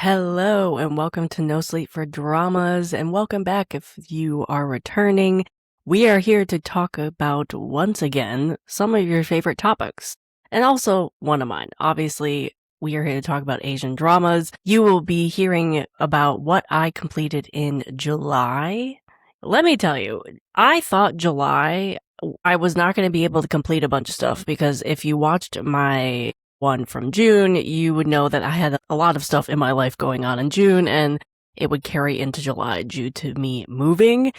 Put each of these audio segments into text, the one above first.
Hello, and welcome to No Sleep for Dramas, and welcome back if you are returning. We are here to talk about, once again, some of your favorite topics, and also one of mine. Obviously, we are here to talk about Asian dramas. You will be hearing about what I completed in July. Let me tell you, I thought July I was not going to be able to complete a bunch of stuff because if you watched my one from June, you would know that I had a lot of stuff in my life going on in June and it would carry into July due to me moving.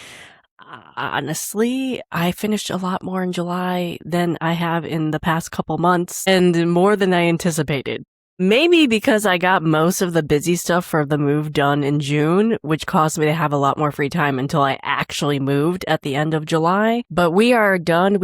Honestly, I finished a lot more in July than I have in the past couple months and more than I anticipated. Maybe because I got most of the busy stuff for the move done in June, which caused me to have a lot more free time until I actually moved at the end of July. But we are done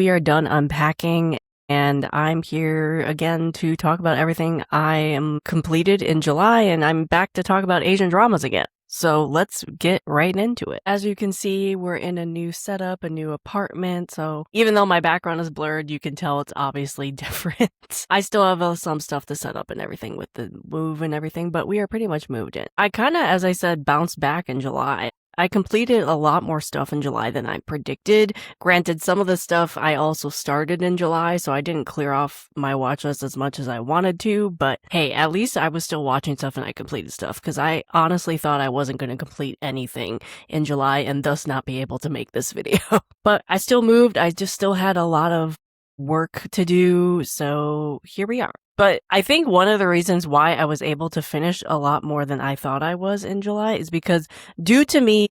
unpacking. And I'm here again to talk about everything I am completed in July, and I'm back to talk about Asian dramas again. So let's get right into it. As you can see, we're in a new setup, a new apartment. So even though my background is blurred, you can tell it's obviously different. I still have some stuff to set up and everything with the move and everything, but we are pretty much moved in. I kind of, as I said, bounced back in July. I completed a lot more stuff in July than I predicted. Granted, some of the stuff I also started in July, so I didn't clear off my watch list as much as I wanted to, but hey, at least I was still watching stuff and I completed stuff, because I honestly thought I wasn't going to complete anything in July and thus not be able to make this video. But I still moved, I just still had a lot of work to do, so here we are. But I think one of the reasons why I was able to finish a lot more than I thought I was in July is because due to me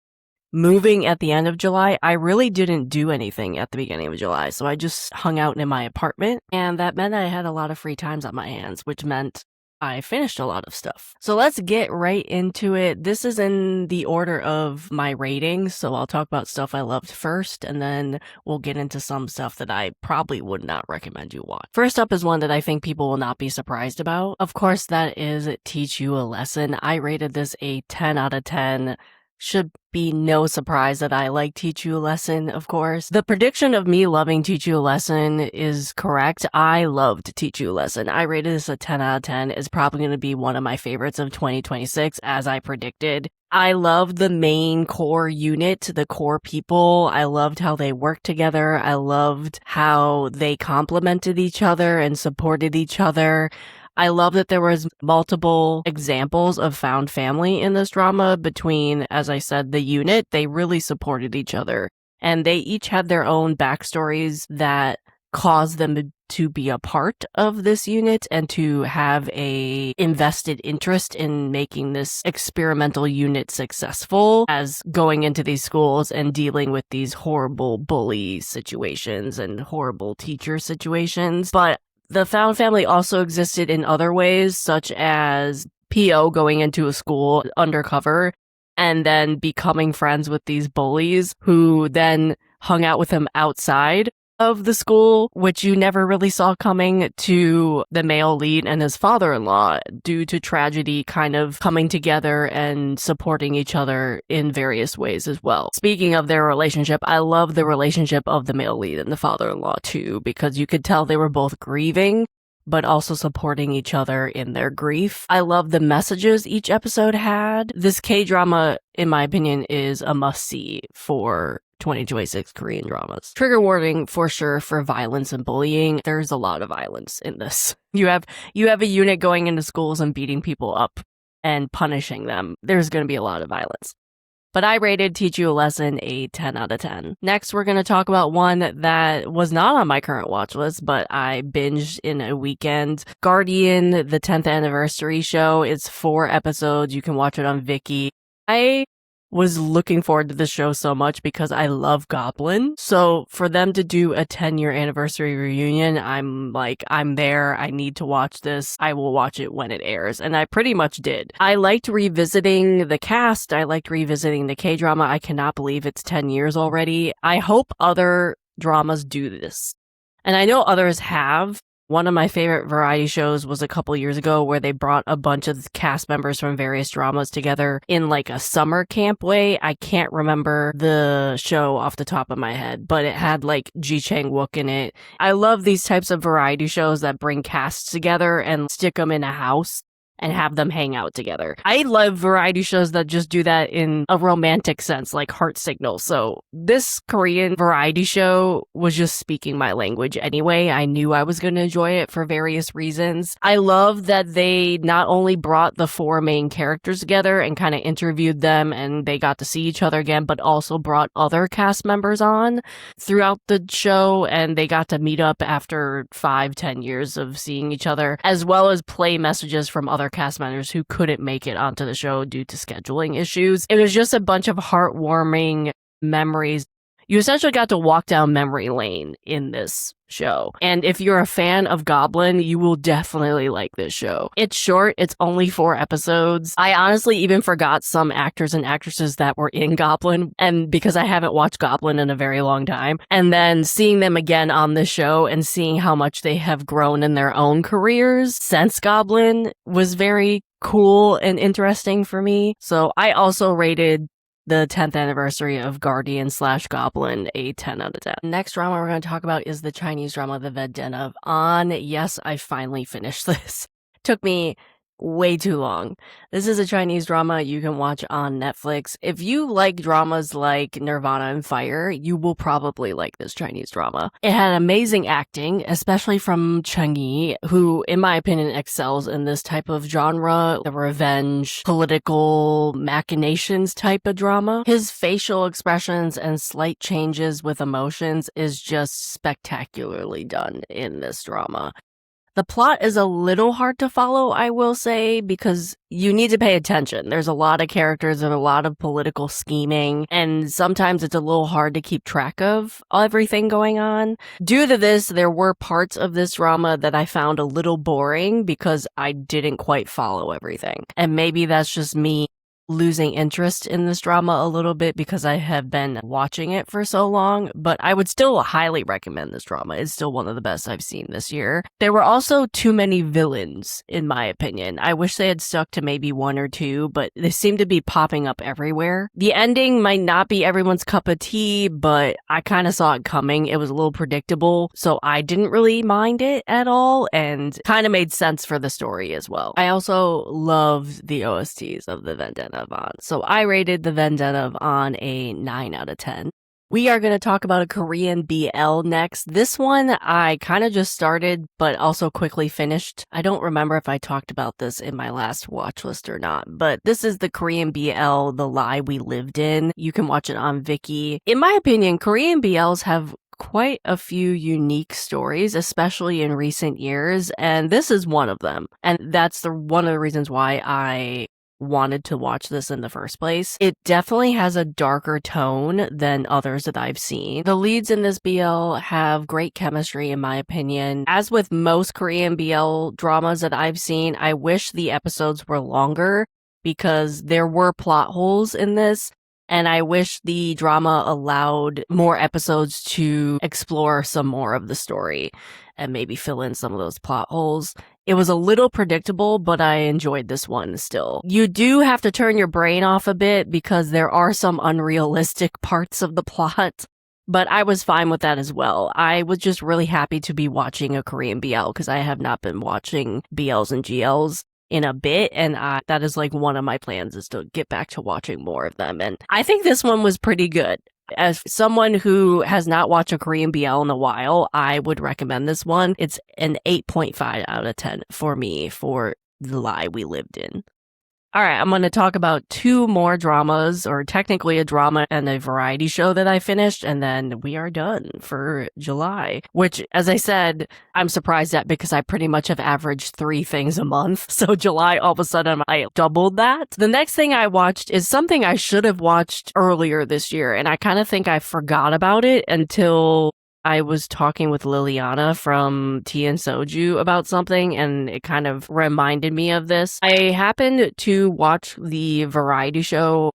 moving at the end of July, I really didn't do anything at the beginning of July. So I just hung out in my apartment, and that meant I had a lot of free times on my hands, which meant I finished a lot of stuff. So let's get right into it. This is in the order of my ratings, so I'll talk about stuff I loved first, and then we'll get into some stuff that I probably would not recommend you watch. First up is one that I think people will not be surprised about. Of course, that is Teach You a Lesson. I rated this a 10 out of 10. Should be no surprise that I like Teach You a Lesson, of course. The prediction of me loving Teach You a Lesson is correct. I loved Teach You a Lesson. I rated this a 10 out of 10. It's probably going to be one of my favorites of 2026, as I predicted. I loved the main core unit, the core people. I loved how they worked together. I loved how they complemented each other and supported each other. I love that there was multiple examples of found family in this drama between, as I said, the unit. They really supported each other, and they each had their own backstories that caused them to be a part of this unit and to have a invested interest in making this experimental unit successful as going into these schools and dealing with these horrible bully situations and horrible teacher situations. But the found family also existed in other ways, such as P.O. going into a school undercover and then becoming friends with these bullies who then hung out with him outside of the school, which you never really saw coming, to the male lead and his father-in-law due to tragedy kind of coming together and supporting each other in various ways as well. Speaking of their relationship, I love the relationship of the male lead and the father-in-law too, because you could tell they were both grieving but also supporting each other in their grief. I love the messages each episode had. This K-drama, in my opinion, is a must-see for 2026 Korean dramas. Trigger warning for sure for violence and bullying. There's a lot of violence in this. You have a unit going into schools and beating people up and punishing them. There's going to be a lot of violence. But I rated Teach You a Lesson a 10 out of 10. Next, we're going to talk about one that was not on my current watch list, but I binged in a weekend. Guardian, the 10th anniversary show. It's 4 episodes. You can watch it on Viki. I was looking forward to the show so much because I love Goblin. So for them to do a 10-year anniversary reunion, I'm like, I'm there. I need to watch this. I will watch it when it airs. And I pretty much did. I liked revisiting the cast. I liked revisiting the K-drama. I cannot believe it's 10 years already. I hope other dramas do this. And I know others have. One of my favorite variety shows was a couple years ago where they brought a bunch of cast members from various dramas together in like a summer camp way. I can't remember the show off the top of my head, but it had like Ji Chang-wook in it. I love these types of variety shows that bring casts together and stick them in a house and have them hang out together. I love variety shows that just do that in a romantic sense, like Heart Signal. So this Korean variety show was just speaking my language anyway. I knew I was going to enjoy it for various reasons. I love that they not only brought the 4 main characters together and kind of interviewed them and they got to see each other again, but also brought other cast members on throughout the show and they got to meet up after 5-10 years of seeing each other, as well as play messages from other cast members who couldn't make it onto the show due to scheduling issues. It was just a bunch of heartwarming memories. You essentially got to walk down memory lane in this show. And if you're a fan of Goblin, you will definitely like this show. It's short. It's only 4 episodes. I honestly even forgot some actors and actresses that were in Goblin, and because I haven't watched Goblin in a very long time. And then seeing them again on this show and seeing how much they have grown in their own careers since Goblin was very cool and interesting for me. So I also rated the 10th anniversary of Guardian/Goblin a 10 out of 10. Next drama we're going to talk about is the Chinese drama The Vendetta on. Yes, I finally finished this. Took me way too long. This is a Chinese drama you can watch on Netflix. If you like dramas like Nirvana and Fire, you will probably like this Chinese drama. It had amazing acting, especially from Cheng Yi, who, in my opinion, excels in this type of genre, the revenge, political machinations type of drama. His facial expressions and slight changes with emotions is just spectacularly done in this drama. The plot is a little hard to follow, I will say, because you need to pay attention. There's a lot of characters and a lot of political scheming, and sometimes it's a little hard to keep track of everything going on. Due to this, there were parts of this drama that I found a little boring because I didn't quite follow everything. And maybe that's just me losing interest in this drama a little bit because I have been watching it for so long, but I would still highly recommend this drama. It's still one of the best I've seen this year. There were also too many villains, in my opinion. I wish they had stuck to maybe 1 or 2, but they seem to be popping up everywhere. The ending might not be everyone's cup of tea, but I kind of saw it coming. It was a little predictable, so I didn't really mind it at all, and kind of made sense for the story as well. I also loved the OSTs of the Vendetta on. So I rated the Vendetta on a 9 out of 10. We are going to talk about a Korean BL next. This one I kind of just started, but also quickly finished. I don't remember if I talked about this in my last watch list or not, but this is the Korean BL, The Lie We Lived In. You can watch it on Viki. In my opinion, Korean BLs have quite a few unique stories, especially in recent years, and this is one of them. And that's one of the reasons why I wanted to watch this in the first place. It definitely has a darker tone than others that I've seen. The leads in this BL have great chemistry, in my opinion. As with most Korean BL dramas that I've seen, I wish the episodes were longer because there were plot holes in this. And I wish the drama allowed more episodes to explore some more of the story and maybe fill in some of those plot holes. It was a little predictable, but I enjoyed this one still. You do have to turn your brain off a bit because there are some unrealistic parts of the plot, but I was fine with that as well. I was just really happy to be watching a Korean BL because I have not been watching BLs and GLs in a bit, and that is like one of my plans is to get back to watching more of them. And I think this one was pretty good. As someone who has not watched a Korean BL in a while, I would recommend this one. It's an 8.5 out of 10 for me for The Lie We Lived In. All right, I'm going to talk about 2 more dramas, or technically a drama and a variety show that I finished, and then we are done for July, which, as I said, I'm surprised at because I pretty much have averaged 3 things a month. So July, all of a sudden, I doubled that. The next thing I watched is something I should have watched earlier this year, and I kind of think I forgot about it until I was talking with Liliana from Tea and Soju about something, and it kind of reminded me of this. I happened to watch the variety show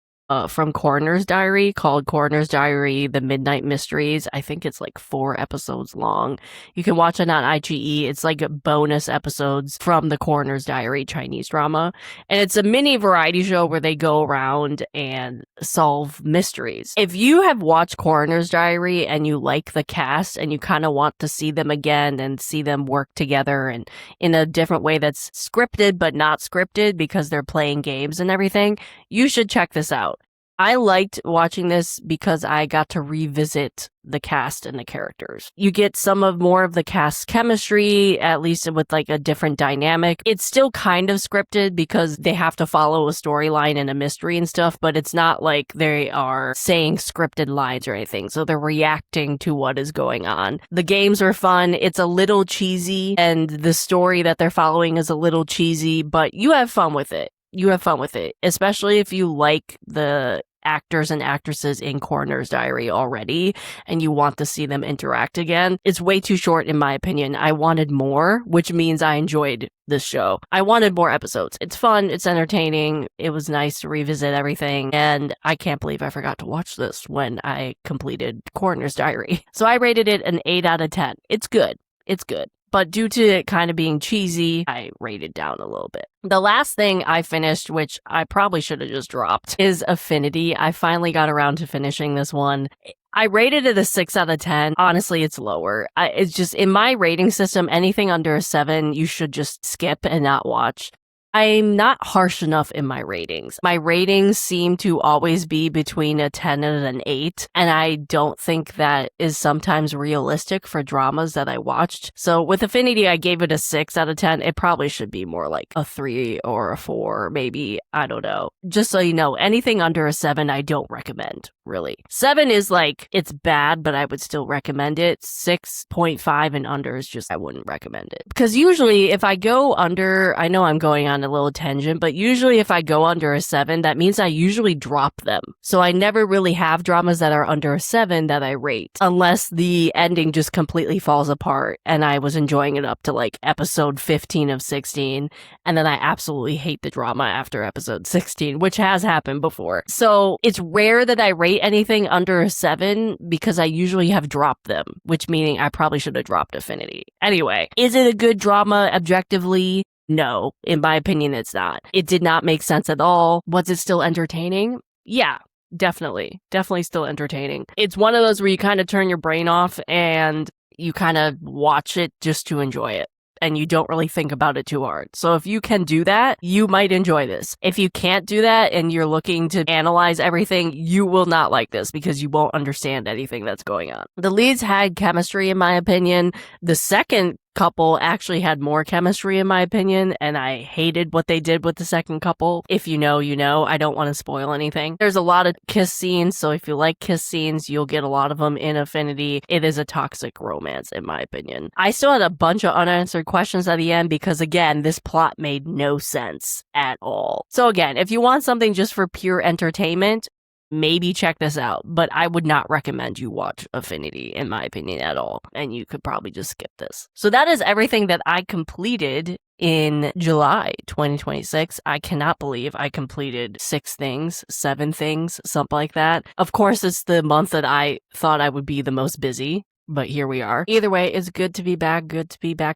from Coroner's Diary called Coroner's Diary: The Midnight Mysteries. I think it's like 4 episodes long. You can watch it on IGE. It's like bonus episodes from the Coroner's Diary Chinese drama. And it's a mini variety show where they go around and solve mysteries. If you have watched Coroner's Diary and you like the cast and you kind of want to see them again and see them work together and in a different way that's scripted but not scripted because they're playing games and everything, you should check this out. I liked watching this because I got to revisit the cast and the characters. You get more of the cast's chemistry, at least with like a different dynamic. It's still kind of scripted because they have to follow a storyline and a mystery and stuff, but it's not like they are saying scripted lines or anything. So they're reacting to what is going on. The games are fun. It's a little cheesy, and the story that they're following is a little cheesy, but you have fun with it. You have fun with it, especially if you like the actors and actresses in Coroner's Diary already and you want to see them interact again. It's way too short in my opinion. I wanted more, which means I enjoyed this show. I wanted more episodes. It's fun, it's entertaining, it was nice to revisit everything, and I can't believe I forgot to watch this when I completed Coroner's Diary. So I rated it an 8 out of 10. It's good. It's good. But due to it kind of being cheesy, I rated down a little bit. The last thing I finished, which I probably should have just dropped, is Affinity. I finally got around to finishing this one. I rated it a 6 out of 10. Honestly, it's lower. It's just, in my rating system, anything under a 7, you should just skip and not watch. I'm not harsh enough in my ratings. My ratings seem to always be between a 10 and an 8, and I don't think that is sometimes realistic for dramas that I watched. So with Affinity, I gave it a 6 out of 10. It probably should be more like a 3 or a 4, maybe. I don't know. Just so you know, anything under a 7, I don't recommend, really. 7 is like, it's bad, but I would still recommend it. 6.5 and under is just, I wouldn't recommend it. Because usually if I go under, I know I'm going on a little tangent, but usually if I go under a 7, that means I usually drop them. So I never really have dramas that are under a 7 that I rate, unless the ending just completely falls apart and I was enjoying it up to like episode 15 of 16, and then I absolutely hate the drama after episode 16, which has happened before. So it's rare that I rate anything under a 7 because I usually have dropped them, which meaning I probably should have dropped Affinity. Anyway, is it a good drama objectively? No, in my opinion, it's not. It did not make sense at all. Was it still entertaining? Yeah, definitely. Definitely still entertaining. It's one of those where you kind of turn your brain off and you kind of watch it just to enjoy it, and you don't really think about it too hard. So if you can do that, you might enjoy this. If you can't do that and you're looking to analyze everything, you will not like this because you won't understand anything that's going on. The leads had chemistry, in my opinion. The second couple actually had more chemistry, in my opinion, and I hated what they did with the second couple. If you know, you know. I don't want to spoil anything. There's a lot of kiss scenes, so if you like kiss scenes, you'll get a lot of them in Affinity. It is a toxic romance, in my opinion. I still had a bunch of unanswered questions at the end because, again, this plot made no sense at all. So again, if you want something just for pure entertainment, maybe check this out, but I would not recommend you watch Affinity, in my opinion, at all, and you could probably just skip this. So that is everything that I completed in July 2026. I cannot believe I completed 6 things, 7 things, something like that. Of course, it's the month that I thought I would be the most busy, but here we are. Either way, it's good to be back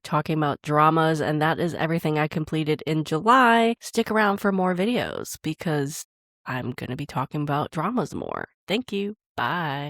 talking about dramas, and that is everything I completed in July. Stick around for more videos because I'm going to be talking about dramas more. Thank you. Bye.